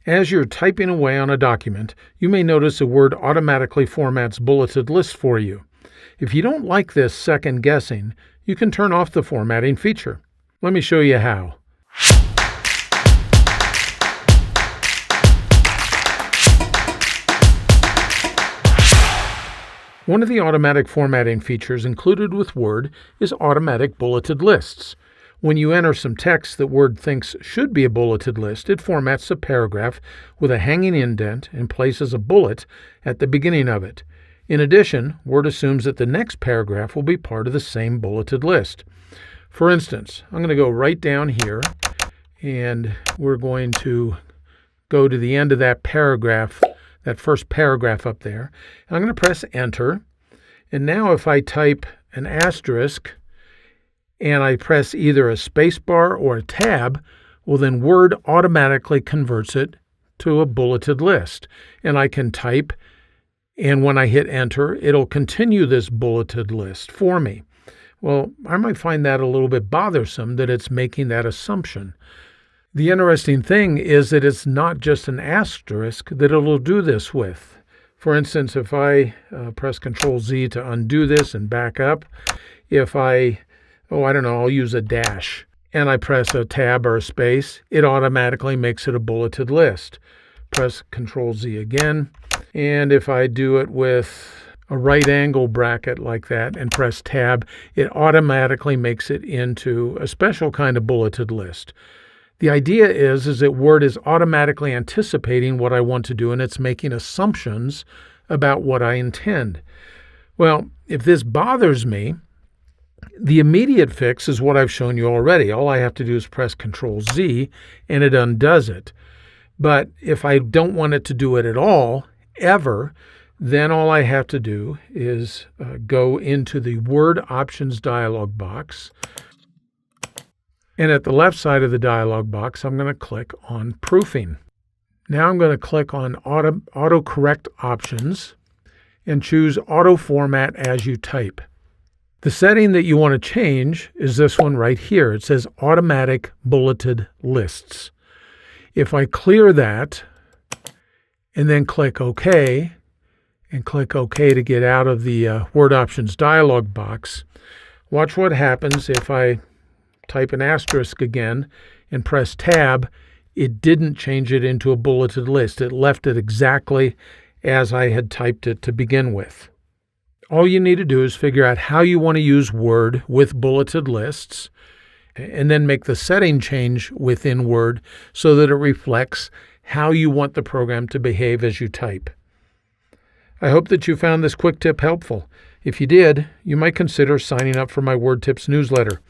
As you're typing away on a document, you may notice a Word automatically formats bulleted lists for you. If you don't like this second guessing, you can turn off the formatting feature. Let me show you how. One of the automatic formatting features included with Word is automatic bulleted lists. When you enter some text that Word thinks should be a bulleted list, it formats the paragraph with a hanging indent and places a bullet at the beginning of it. In addition, Word assumes that the next paragraph will be part of the same bulleted list. For instance, I'm going to go right down here, and we're going to go to the end of that paragraph, that first paragraph up there. I'm going to press Enter. And now if I type an asterisk and I press either a space bar or a tab, well then Word automatically converts it to a bulleted list. And I can type, and when I hit Enter, it'll continue this bulleted list for me. Well, I might find that a little bit bothersome that it's making that assumption. The interesting thing is that it's not just an asterisk that it'll do this with. For instance, if I press Control-Z to undo this and back up, if I'll use a dash, and I press a tab or a space, it automatically makes it a bulleted list. Press Control-Z again, and if I do it with a right angle bracket like that and press tab, it automatically makes it into a special kind of bulleted list. The idea is that Word is automatically anticipating what I want to do, and it's making assumptions about what I intend. Well, if this bothers me, the immediate fix is what I've shown you already. All I have to do is press Control-Z, and it undoes it. But if I don't want it to do it at all, ever, then all I have to do is go into the Word Options dialog box. And at the left side of the dialog box, I'm going to click on Proofing. Now I'm going to click on Autocorrect Options and choose Auto Format as you type. The setting that you want to change is this one right here. It says Automatic Bulleted Lists. If I clear that and then click OK, and click OK to get out of the Word Options dialog box, watch what happens if I type an asterisk again and press Tab. It didn't change it into a bulleted list. It left it exactly as I had typed it to begin with. All you need to do is figure out how you want to use Word with bulleted lists, and then make the setting change within Word so that it reflects how you want the program to behave as you type. I hope that you found this quick tip helpful. If you did, you might consider signing up for my Word Tips newsletter.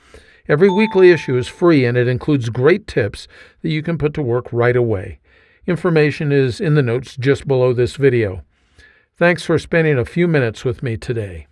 Every weekly issue is free, and it includes great tips that you can put to work right away. Information is in the notes just below this video. Thanks for spending a few minutes with me today.